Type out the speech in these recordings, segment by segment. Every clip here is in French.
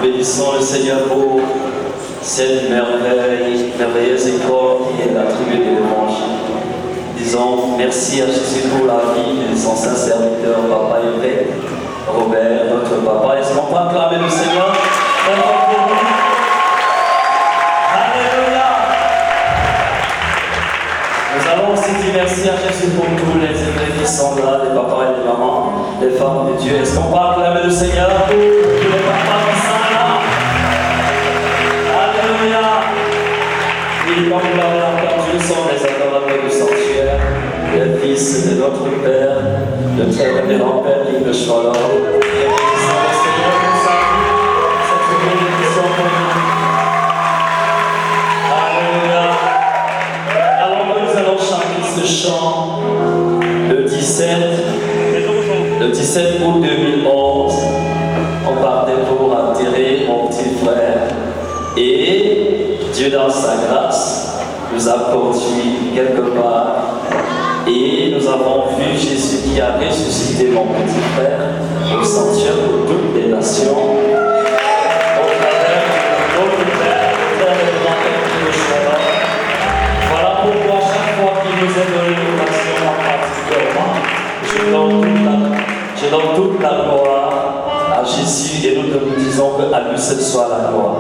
Bénissons le Seigneur pour cette merveilleuse école qui est attribuée de l'Évangile. Disons merci à Jésus pour la vie de son saint serviteur, Papa évêque Robert, notre papa. Est-ce qu'on peut acclamer le Seigneur? Alléluia! Nous allons aussi dire merci à Jésus pour tous les évêques qui sont là, les papas et les mamans, les femmes de Dieu. Est-ce qu'on peut acclamer le Seigneur pour tous les papas qui sont là? Alléluia! Et comme vous l'avez entendu, sont les adorateurs du sanctuaire, les fils de notre Père, le très révérend Père Ligue de Chalor. Alléluia! Alors nous allons chanter ce chant le 17 août 2011. On partait pour atterrir mon petit frère. Et Dieu dans sa grâce nous a conduits quelque part. Et nous avons vu Jésus qui a ressuscité mon petit frère au sanctuaire de toutes les nations. Au travers de notre Père, le Shalom. Voilà pourquoi chaque fois qu'il nous est donné l'occasion particulièrement, je donne toute la gloire à Jésus et nous disons qu'à lui seul soit la gloire.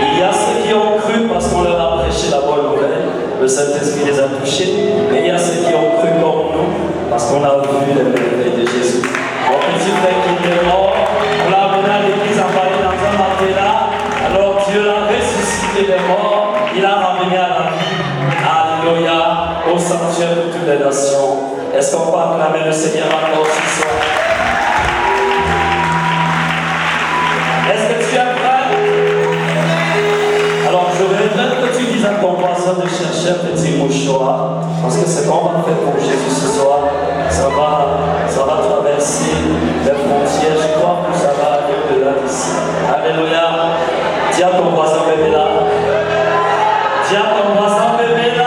Il y a ceux qui ont cru parce qu'on leur a prêché la bonne nouvelle, le Saint-Esprit les a touchés, mais il y a ceux qui ont cru comme nous parce qu'on a vu les merveilles de Jésus. Mon petit frère qui était mort, on l'a amené à l'église emballé dans un matelas, alors Dieu l'a ressuscité des morts, il l'a ramené à la vie. Alléluia, au sanctuaire de toutes les nations. Est-ce qu'on peut acclamer le Seigneur encore ce soir? Est-ce que tu es prêt? Alors je voudrais que tu dises à ton voisin de chercher un petit mouchoir, parce que ce qu'on va faire pour Jésus ce soir, ça va traverser les frontières. Je crois que ça va aller au-delà d'ici. Alléluia. Dis à ton voisin, bébé là. Dis à ton voisin, bébé là.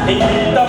Et qui t'a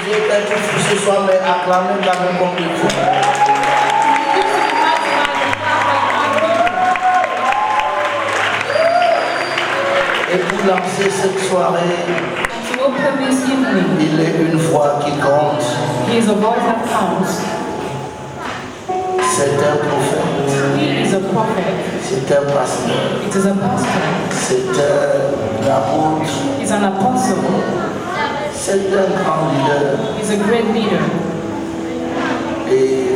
Dieu est tout fou ce soir, mais acclamez quand même comme il faut. Et pour lancer cette soirée, il est une voix qui compte. He is a voice that counts. C'est un prophète. He is a prophet. C'est un pasteur. It is a pastor. C'est un apôtre. He's an apostle. C'est un grand leader. He's a great leader. Et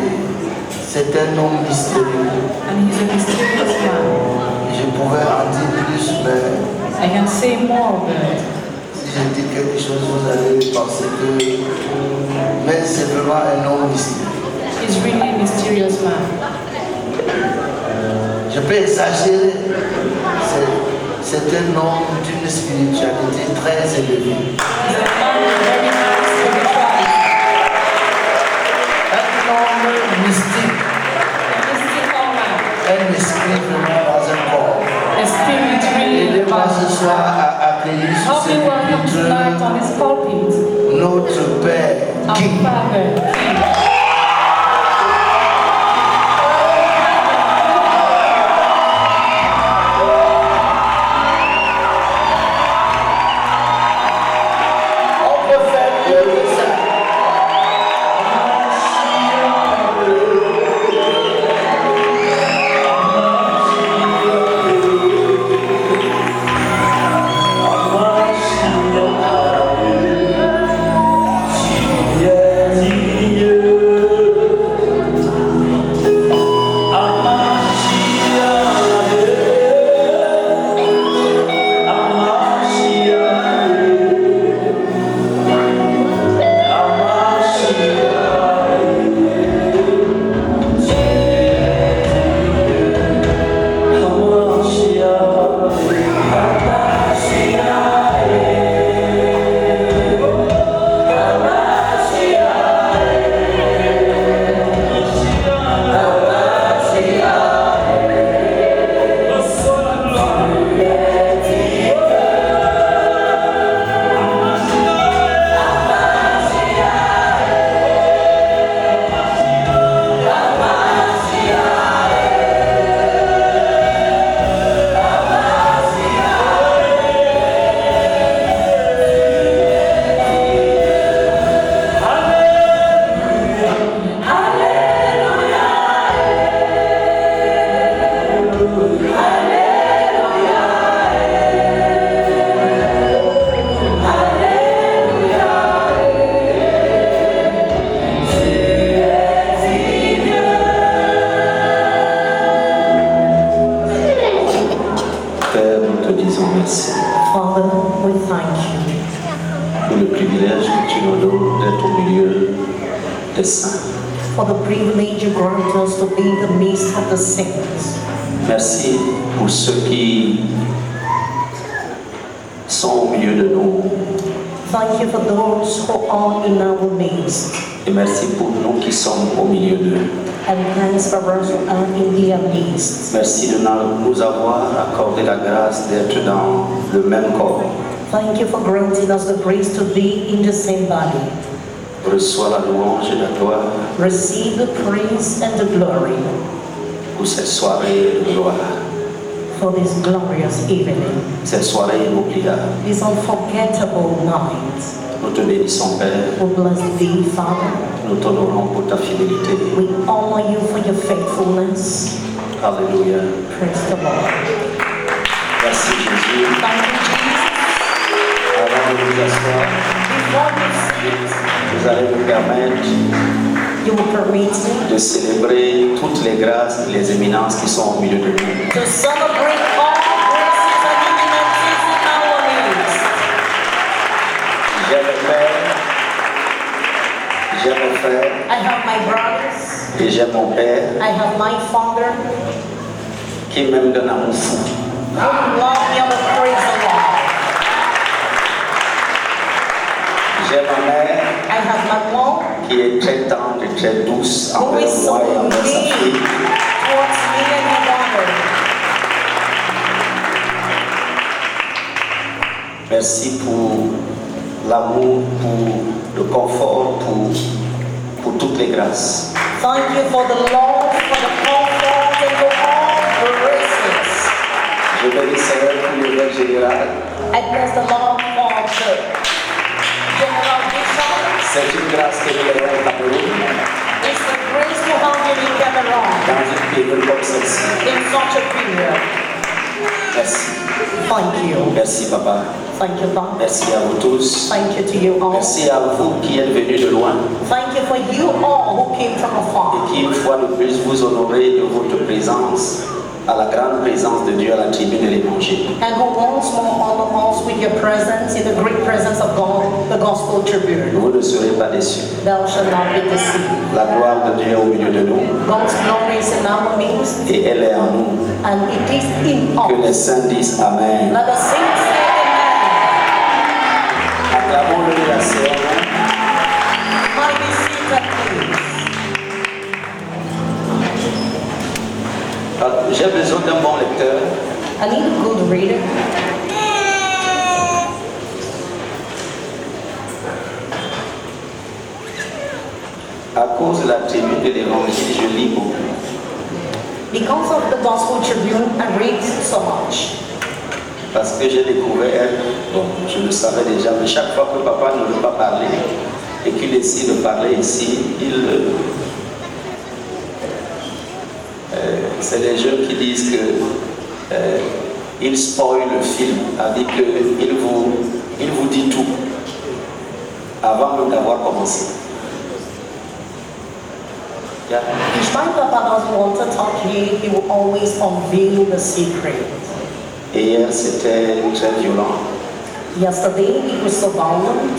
c'est un homme mystérieux. And he's a mysterious man. Je pouvais en dire plus, mais I can say more of it. si je dis quelque chose, vous allez penser que... Mais c'est vraiment un homme mystérieux. He's really a mysterious man. Je peux exagérer. C'est un homme d'une spiritualité très élevée. He's a man with very high spirituality. Un homme mystique. A mystical man. Un esprit vraiment dans un corps. A spirit really in the Aidez-moi ce body. soir à accueillir sur Help ce me welcome tonight on his pulpit. notre Père Our King. Father, King. On peut faire mieux que ça. Père, nous te disons merci Father, we thank you pour le privilège que tu nous donnes d'être au milieu des saints. for the privilege you grant us to be in the midst of the saints. Merci pour ceux qui sont au milieu de nous. Thank you for those who are in our midst. Et merci pour nous qui sommes au milieu d'eux. And thanks for us who are in their midst. Merci de nous avoir accordé la grâce d'être dans le même corps. Thank you for granting us the grace to be in the same body. Reçois la louange et la gloire Receive the praise and the glory pour cette soirée de gloire, for this glorious evening, cette soirée inoubliable. this unforgettable night. Nous te bénissons, Père. We bless thee, Father. Nous t'honorons pour ta fidélité. We honor you for your faithfulness. Alléluia. Praise the Lord. Merci, Jésus. Thank you, Jesus. Avant de nous asseoir, Before we sit, vous allez nous permettre you will permit me de célébrer toutes les grâces et les éminences qui sont au milieu de nous. to celebrate all the graces and eminences in our midst. J'ai le Père, j'ai mon frère I have my brothers, et j'ai mon Père I have my father, qui m'aime d'un amour fou. who love me and will praise the Lord. J'ai ma mère I have my mom, qui est très tendre et très douce who envers is so moi et envers sa mean fille. towards me and my daughter. Merci pour l'amour, pour le confort, pour toutes les grâces. Thank you for the love, for the comfort, and for all the graces. Je bénis Seigneur pour l'évêque général. I bless the Lord for the General Bishop. C'est une grâce que nous avons au Cameroun, It's the grace to have you in Cameroon dans une période comme celle-ci. in such a period. Merci. Thank you. Merci Papa. Thank you, God. Merci à vous tous. Thank you to you all. Merci à vous qui êtes venus de loin Thank you for you all who came from afar. et qui une fois de plus vous honorez de votre présence à la grande présence de Dieu à la tribune de l'Évangile. And who once more honor us with your presence in the great presence of God, the gospel tribune. Vous ne serez pas déçus. Thou shalt not be deceived. La gloire de Dieu est au milieu de nous God's glory is in our midst, et elle est en nous. and it is in Que les us. saints disent Amen. Let the saints say amen. Acclamons-le la Seigneur. Might be seated, please. J'ai besoin d'un bon lecteur. I need a good reader. À cause de la tribune de l'Évangile, je lis beaucoup. Because of the gospel tribune, I read so much. Parce que j'ai découvert, bon, je le savais déjà, mais chaque fois que papa ne veut pas parler et qu'il essaie de parler ici, c'est les jeunes qui disent que il spoil le film, c'est-à-dire qu'il vous dit tout avant même d'avoir commencé. Yeah. Each time Papa doesn't want to talk here, he will always unveil the secret. Et hier c'était très violent Yesterday, it was so violent,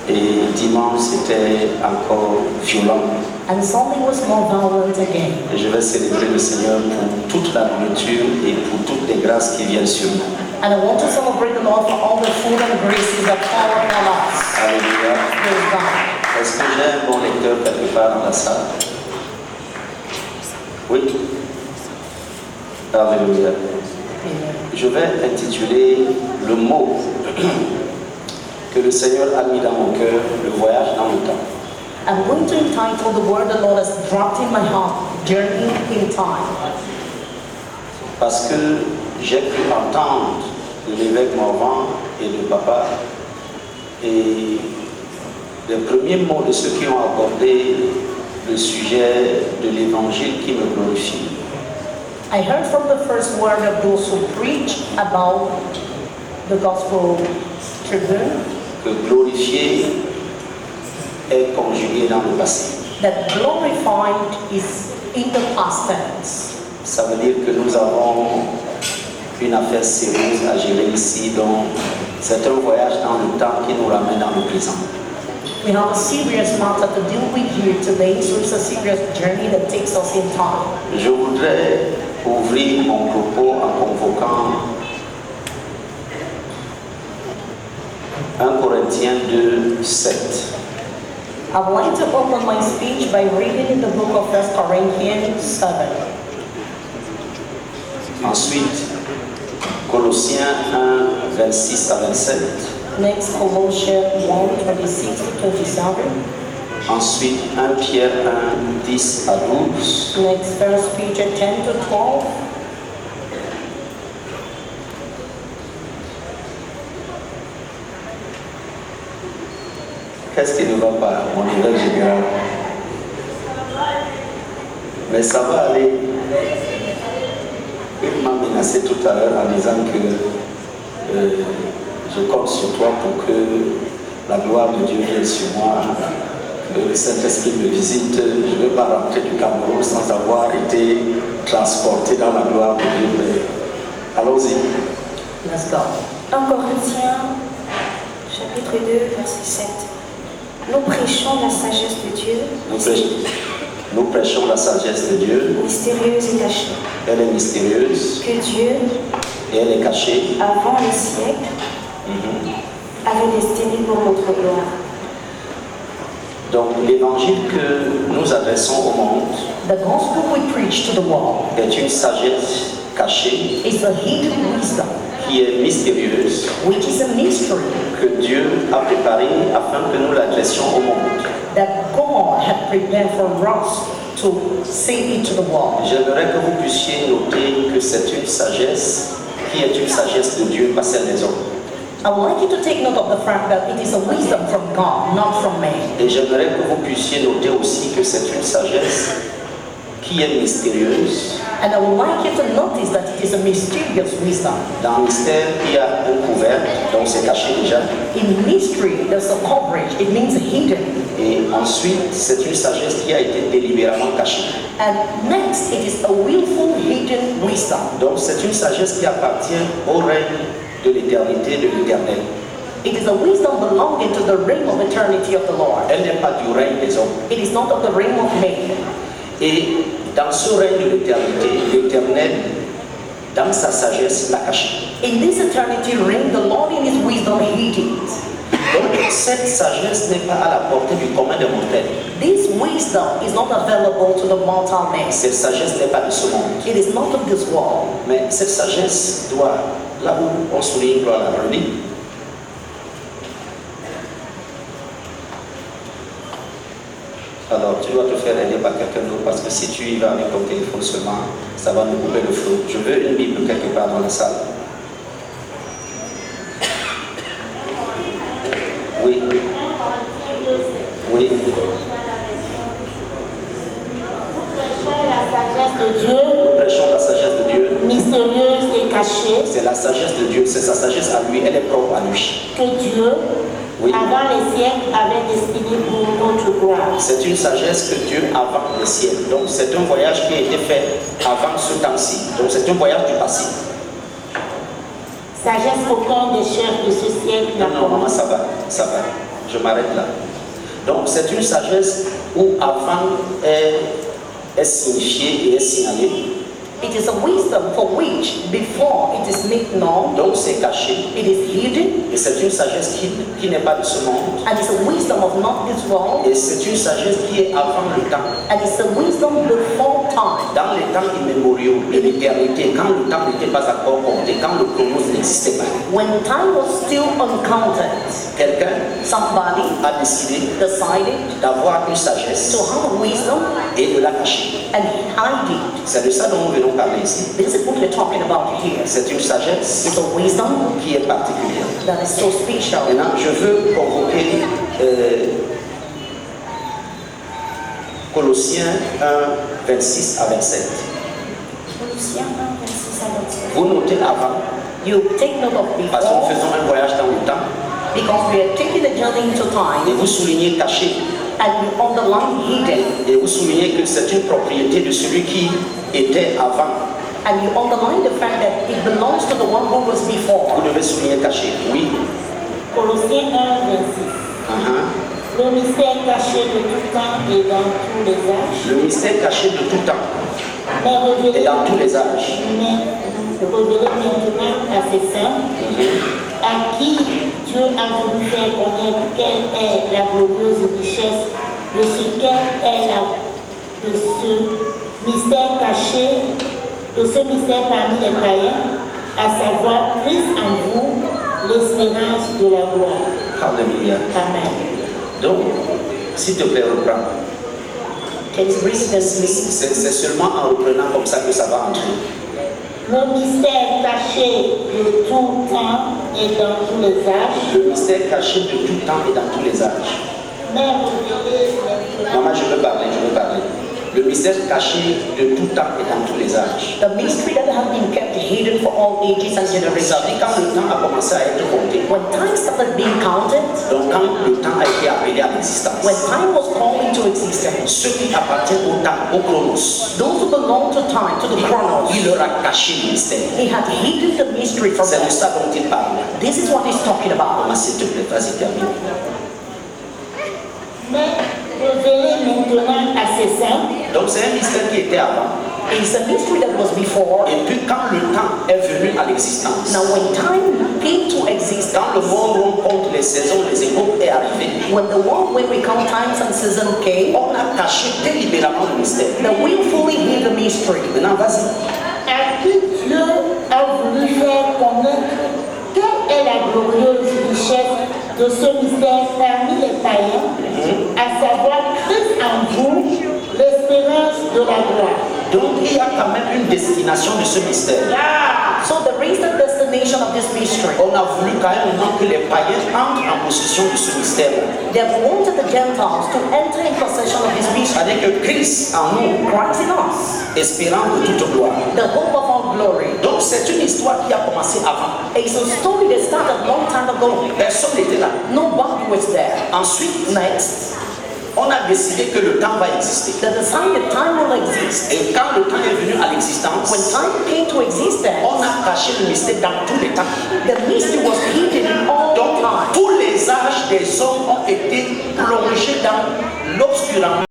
et dimanche c'était encore violent. and Sunday was more violent again. Et je vais célébrer le Seigneur pour toute la nourriture et pour toutes les grâces qui viennent sur nous. And I want to celebrate the Lord for all the food and graces that fall upon us. Alléluia. Praise God. Est-ce que j'ai un bon lecteur quelque part dans la salle? Oui. Alléluia. Amen. Je vais intituler le mot que le Seigneur a mis dans mon cœur, le voyage dans le temps. I'm going to entitle the word the Lord has dropped in my heart, Journey in Time. Parce que j'ai pu entendre de l'évêque Morvan et de papa et les premiers mots de ceux qui ont abordé le sujet de l'évangile qui me glorifie. I heard from the first word of those who preach about the gospel tribune Que glorifier est conjugué dans le passé. that glorified is in the past tense. Ça veut dire que nous avons une affaire sérieuse à gérer ici, donc c'est un voyage dans le temps qui nous ramène dans le présent. We have a serious matter to deal with here today, so it's a serious journey that takes us in time. Je voudrais ouvrir mon propos en convoquant 1 Corinthiens 2, 7. I would like to open my speech by reading in the book of 1 Corinthians 7. Ensuite, Colossiens 1, 26 à 27. Next, Colossians 1, 26 to 27. Ensuite, 1 Pierre 1, 10 à 12. Next, 1 Peter 10 to 12. Qu'est-ce qui ne va pas, mon évêque général? Mais ça va aller. Il m'a menacé tout à l'heure en disant que je compte sur toi pour que la gloire de Dieu vienne sur moi, que le Saint-Esprit me visite. Je ne vais pas rentrer du Cameroun sans avoir été transporté dans la gloire de Dieu. Mais allons-y. Let's go. 1 Corinthiens, chapitre 2, verset 7. Nous prêchons la sagesse de Dieu, Nous prêchons la sagesse de Dieu. mystérieuse et cachée, Elle est mystérieuse que Dieu, et elle est cachée. avant les siècles, avait destinée pour notre gloire. Donc l'évangile que nous adressons au monde The gospel we preach to the world est une sagesse cachée is a hidden wisdom qui est mystérieuse, which is a mystery que Dieu a préparée afin que nous l'adressions au monde. that God had prepared for us to say it to the world. J'aimerais que vous puissiez noter que c'est une sagesse qui est une sagesse de Dieu, pas celle des hommes. I would like you to take note of the fact that it is a wisdom from God, not from man. Et j'aimerais que vous puissiez noter aussi que c'est une sagesse qui est mystérieuse. And I would like you to notice that it is a mysterious wisdom. Dans le mystère, il y a un couvercle, donc c'est caché déjà. In mystery, there's a coverage. It means hidden. Et ensuite, c'est une sagesse qui a été délibérément cachée. And next, it is a willful hidden wisdom. Donc c'est une sagesse qui appartient au règne de l'éternité, de l'éternel. It is a wisdom belonging to the reign of eternity of the Lord. Elle n'est pas du règne des hommes. It is not of the reign of man. Et dans ce règne de l'éternité, l'éternel, dans sa sagesse, l'a caché. In this eternity reign, the Lord in his wisdom hid it. Donc cette sagesse n'est pas à la portée du commun des mortels. This wisdom is not available to the mortal man. Cette sagesse n'est pas de ce monde. It is not of this world. Mais cette sagesse doit, là où on souligne gloire à la relie, alors tu dois te faire aider par quelqu'un d'autre parce que si tu y vas avec ton téléphone seulement, ça va nous couper le flot. Je veux une Bible quelque part dans la salle. Oui. Oui. La sagesse de Dieu, Nous prêchons la sagesse de Dieu. mystérieuse et cachée, C'est la sagesse de Dieu, c'est sa sagesse à lui, elle est propre à lui. que Dieu, Oui. avant les siècles, avait destinée pour notre gloire. C'est une sagesse que Dieu avant le ciel. Donc c'est un voyage qui a été fait avant ce temps-ci. Donc c'est un voyage du passé. Sagesse qu'aucun des chefs de ce siècle n'a Non, maman, connue. ça va. Je m'arrête là. Donc c'est une sagesse où avant est signifiée et est signalée. It is a wisdom for which before it is made known, Donc c'est caché. it is hidden, Et c'est une sagesse qui n'est pas de ce monde. and it's a wisdom of not this world, Et c'est une sagesse qui est avant le temps. and it's a wisdom before time. Dans les temps immémoriaux de l'éternité, quand le temps n'était pas encore compté, quand le chronos n'existait pas, When time was still uncounted, quelqu'un somebody a décidé decided d'avoir une sagesse to have wisdom et de la cacher. and hide it. C'est de ça dont nous venons parler ici. This is what we're talking about here. C'est une sagesse It's a wisdom qui est particulière. that is so special. Maintenant, je veux convoquer Colossiens 1, 26 à 27. Colossiens 1, 26 à 27. Vous notez avant, You take note of parce que nous before, faisons un voyage dans le temps, because we are taking a journey into et time, vous soulignez caché, and you underline hidden, et vous soulignez que c'est une propriété de celui qui était avant. and you underline the fact that it belongs to the one who was before. Vous devez souligner caché, oui. Colossiens 1, 26. Le mystère caché de tout temps et dans tous les âges, Le mystère caché de tout temps mais révélé, et dans tous les âges. révélé maintenant à ses saints, à qui Dieu a voulu faire connaître quelle est la glorieuse richesse de ce qu'elle est de ce mystère caché, de ce mystère parmi les païens, à savoir Christ en vous, l'espérance de la gloire. Alléluia. Amen. Donc, s'il te plaît, reprends. Please read it, please. C'est seulement en reprenant comme ça que ça va entrer. Le mystère caché de tout temps et dans tous les âges, Le mystère caché de tout temps et dans tous les âges. mais révélé maintenant. Maman, je veux parler. Le mystère caché de tout temps et dans tous les âges. The mystery that has been kept hidden for all ages and Ça veut generations. dire quand le temps a commencé à être compté, When time started being counted, donc quand le temps a été appelé à l'existence, when time was called into existence, ceux qui appartiennent au temps, au chronos, those who belong to time, to the chronos, il leur a caché le mystère. he had hidden the mystery from C'est de them. ça dont il parle. This is what he's talking about. Maman, s'il te plaît, vas-y, termine. Mais révélé maintenant à ses saints, Donc c'est un mystère qui était avant. It's a mystery that was before. Et puis quand le temps est venu à l'existence, Now when time came to existence, quand le monde où on compte les saisons, les époques est arrivé, when the world when we count times and season came, on a caché délibérément le mystère. the willfully hid the mystery. Maintenant, vas-y. à qui Dieu a voulu faire connaître de ce mystère parmi les païens, à savoir Christ en vous, l'espérance de la gloire. Donc il y a quand même une destination de ce mystère. So there is the destination of this mystery. On a voulu quand même que les païens entrent en possession de ce mystère. They have wanted the Gentiles to enter in possession of this mystery. C'est-à-dire que Christ en nous, Christ in us, espérant de toute gloire. the hope of our glory. Donc c'est une histoire qui a commencé avant. It's a story that started a long time ago. Personne n'était là. Nobody was there. Ensuite, Next, on a décidé que le temps va exister. they decided time will exist. Et quand le temps est venu à l'existence, When time came to existence, on a caché le mystère dans tous les temps. the mystery was hidden in all Donc time. tous les âges des hommes ont été plongés dans l'obscurantisme